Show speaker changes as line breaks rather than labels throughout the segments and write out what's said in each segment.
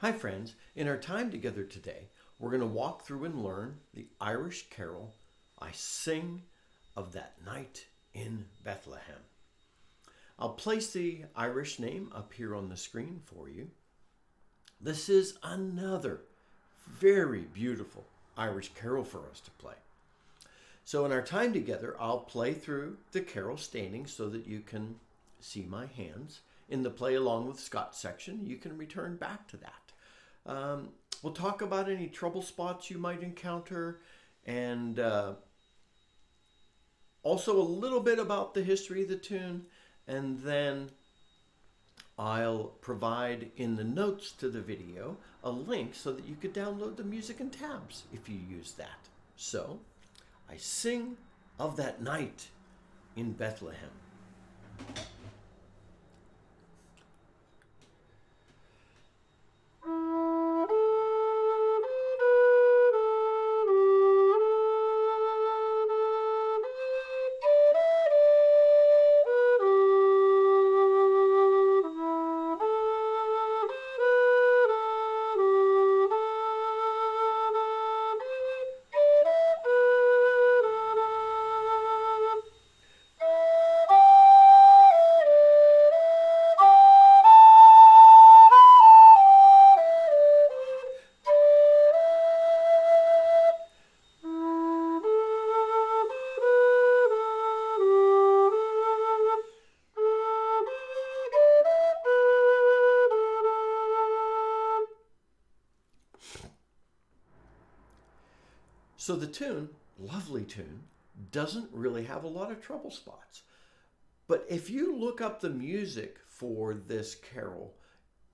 Hi friends, in our time together today, we're going to walk through and learn the Irish carol, I Sing of That Night in Bethlehem. I'll place the Irish name up here on the screen for you. This is another very beautiful Irish carol for us to play. So in our time together, I'll play through the carol standing so that you can see my hands. In the play along with Scott section, you can return back to that. We'll talk about any trouble spots you might encounter, and also a little bit about the history of the tune, and then I'll provide in the notes to the video a link so that you could download the music and tabs if you use that. So, I sing of that night in Bethlehem. So the tune, lovely tune, doesn't really have a lot of trouble spots. But if you look up the music for this carol,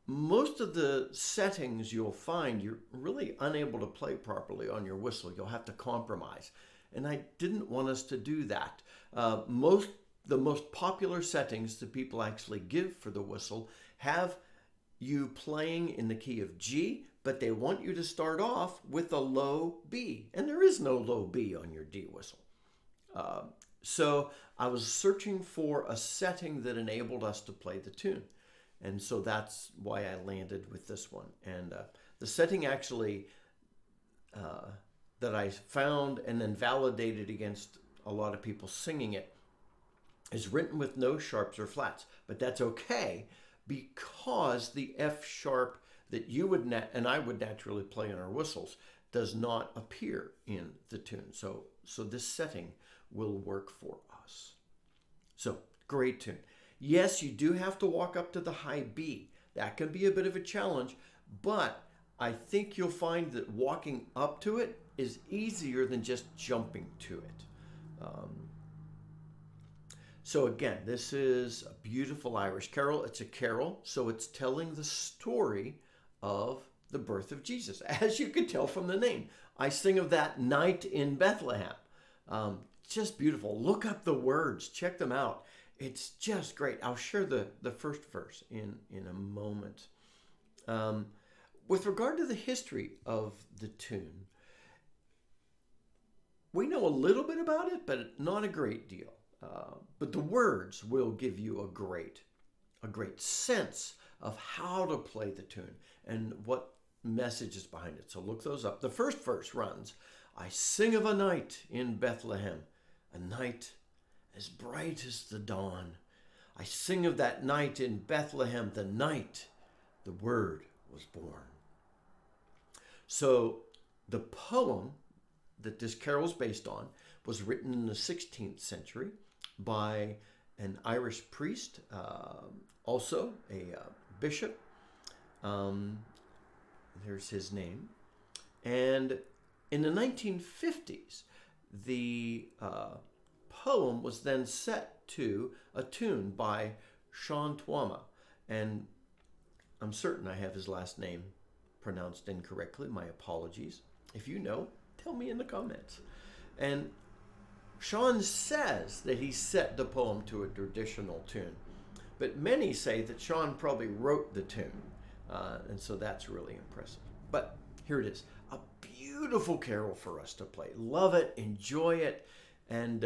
most of the settings you'll find you're really unable to play properly on your whistle. You'll have to compromise. And I didn't want us to do that. The most popular settings that people actually give for the whistle have you playing in the key of G, but they want you to start off with a low B, and there is no low B on your D whistle. So I was searching for a setting that enabled us to play the tune, and so that's why I landed with this one. And the setting actually that I found and then validated against a lot of people singing it is written with no sharps or flats, but that's okay because the F sharp that you would and I would naturally play on our whistles does not appear in the tune. So this setting will work for us. So great tune. Yes, you do have to walk up to the high B. That can be a bit of a challenge, but I think you'll find that walking up to it is easier than just jumping to it. So again, this is a beautiful Irish carol. It's a carol, so it's telling the story of the birth of Jesus, as you could tell from the name. I sing of that night in Bethlehem. Just beautiful. Look up the words. Check them out. It's just great. I'll share the first verse in a moment. With regard to the history of the tune, we know a little bit about it, but not a great deal. But the words will give you a great sense of how to play the tune and what message is behind it. So look those up. The first verse runs, I sing of a night in Bethlehem, a night as bright as the dawn. I sing of that night in Bethlehem, the night the Word was born. So the poem that this carol is based on was written in the 16th century by an Irish priest, also a bishop. There's his name. And in the 1950s, the poem was then set to a tune by Sean Tuama. And I'm certain I have his last name pronounced incorrectly. My apologies. If you know, tell me in the comments. And Sean says that he set the poem to a traditional tune, but many say that Sean probably wrote the tune, and so that's really impressive. But here it is, a beautiful carol for us to play. Love it, enjoy it, and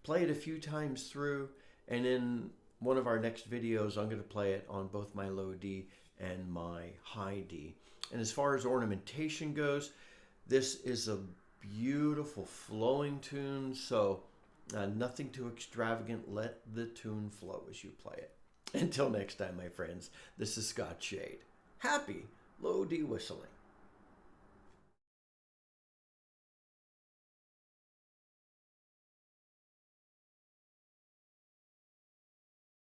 play it a few times through. And in one of our next videos, I'm going to play it on both my low D and my high D. And as far as ornamentation goes, this is a beautiful flowing tune, so nothing too extravagant. Let the tune flow as you play it. Until next time, my friends, this is Scott Shade. Happy low D whistling.